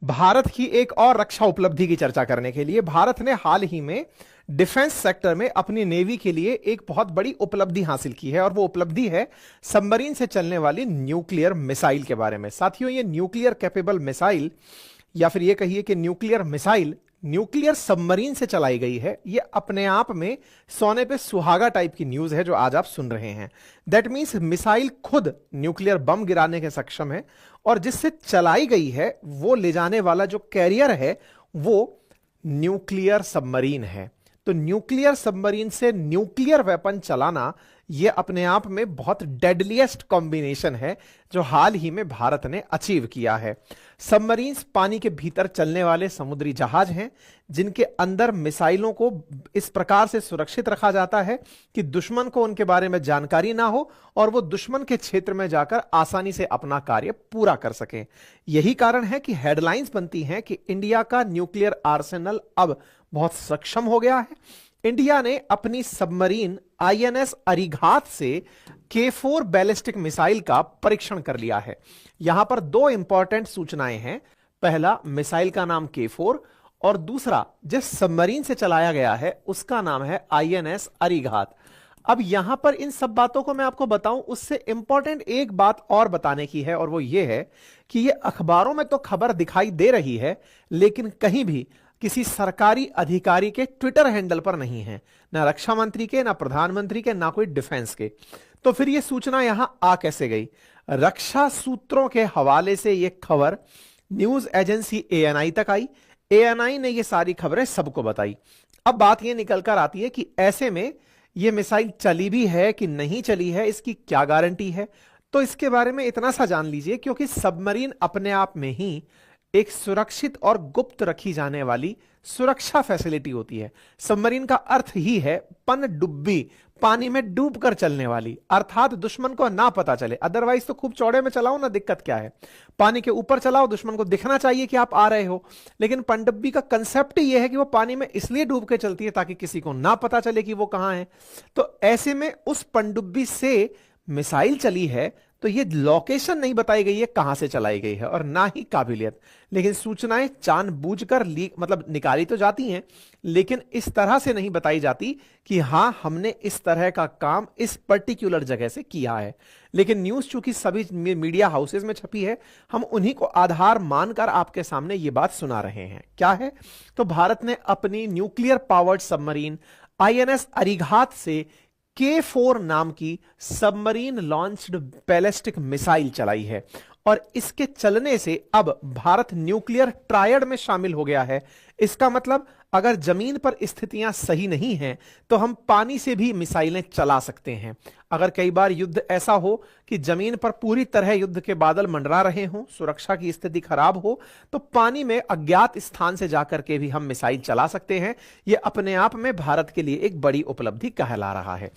भारत की एक और रक्षा उपलब्धि की चर्चा करने के लिए भारत ने हाल ही में डिफेंस सेक्टर में अपनी नेवी के लिए एक बहुत बड़ी उपलब्धि हासिल की है और वो उपलब्धि है सबमरीन से चलने वाली न्यूक्लियर मिसाइल के बारे में। साथियों, ये न्यूक्लियर कैपेबल मिसाइल या फिर ये कहिए कि न्यूक्लियर मिसाइल न्यूक्लियर सबमरीन से चलाई गई है। ये अपने आप में सोने पे सुहागा टाइप की न्यूज है जो आज आप सुन रहे हैं। दैट मीन्स मिसाइल खुद न्यूक्लियर बम गिराने के सक्षम है और जिससे चलाई गई है वो ले जाने वाला जो कैरियर है वो न्यूक्लियर सबमरीन है। तो न्यूक्लियर सबमरीन से न्यूक्लियर वेपन चलाना यह अपने आप में बहुत डेडलीस्ट कॉम्बिनेशन है जो हाल ही में भारत ने अचीव किया है। सबमरीन्स पानी के भीतर चलने वाले समुद्री जहाज हैं जिनके अंदर मिसाइलों को इस प्रकार से सुरक्षित रखा जाता है कि दुश्मन को उनके बारे में जानकारी ना हो और वो दुश्मन के क्षेत्र में जाकर आसानी से अपना कार्य पूरा कर सकें। यही कारण है कि हेडलाइंस बनती हैं कि इंडिया का न्यूक्लियर आर्सेनल अब बहुत सक्षम हो गया है। इंडिया ने अपनी सबमरीन आईएनएस अरिघात से K4 बैलिस्टिक मिसाइल का परीक्षण कर लिया है। यहां पर दो इंपॉर्टेंट सूचनाएं हैं। पहला, मिसाइल का नाम K4 और दूसरा, जिस सबमरीन से चलाया गया है उसका नाम है आईएनएस अरिघात। अब यहां पर इन सब बातों को मैं आपको बताऊं उससे इंपॉर्टेंट एक बात और बताने की है और वो ये है कि ये अखबारों में तो खबर दिखाई दे रही है लेकिन कहीं भी किसी सरकारी अधिकारी के ट्विटर हैंडल पर नहीं है, ना रक्षा मंत्री के, ना प्रधानमंत्री के, ना कोई डिफेंस के। तो फिर यह सूचना यहां आ कैसे गई? रक्षा सूत्रों के हवाले से यह खबर न्यूज एजेंसी एएनआई तक आई। एएनआई ने यह सारी खबरें सबको बताई। अब बात यह निकलकर आती है कि ऐसे में यह मिसाइल चली भी है कि नहीं चली है, इसकी क्या गारंटी है? तो इसके बारे में इतना सा जान लीजिए, क्योंकि सबमरीन अपने आप में ही एक सुरक्षित और गुप्त रखी जाने वाली सुरक्षा फैसिलिटी होती है। सबमरीन का अर्थ ही है पनडुब्बी, पानी में डूबकर चलने वाली, अर्थात दुश्मन को ना पता चले। अदरवाइज तो खूब चौड़े में चलाओ ना, दिक्कत क्या है? पानी के ऊपर चलाओ, दुश्मन को दिखना चाहिए कि आप आ रहे हो। लेकिन पनडुब्बी का कंसेप्ट ही यह है कि वो पानी में इसलिए डूब के चलती है ताकि किसी को ना पता चले कि वो कहां है। तो ऐसे में उस पनडुब्बी से मिसाइल चली है तो ये लोकेशन नहीं बताई गई है कहां से चलाई गई है और ना ही काबिलियत। लेकिन सूचनाएं जानबूझकर लीक मतलब निकाली तो जाती हैं लेकिन इस तरह से नहीं बताई जाती कि हां हमने इस तरह का काम इस पर्टिकुलर जगह से किया है। लेकिन न्यूज चूंकि सभी मीडिया हाउसेज में छपी है, हम उन्हीं को आधार मानकर आपके सामने ये बात सुना रहे हैं। क्या है? तो भारत ने अपनी nuclear powered submarine INS Arighat से K4 नाम की सबमरीन लॉन्च्ड बैलिस्टिक मिसाइल चलाई है और इसके चलने से अब भारत न्यूक्लियर ट्रायड में शामिल हो गया है। इसका मतलब अगर जमीन पर स्थितियां सही नहीं हैं तो हम पानी से भी मिसाइलें चला सकते हैं। अगर कई बार युद्ध ऐसा हो कि जमीन पर पूरी तरह युद्ध के बादल मंडरा रहे हों, सुरक्षा की स्थिति खराब हो, तो पानी में अज्ञात स्थान से जाकर के भी हम मिसाइल चला सकते हैं। यह अपने आप में भारत के लिए एक बड़ी उपलब्धि कहला रहा है।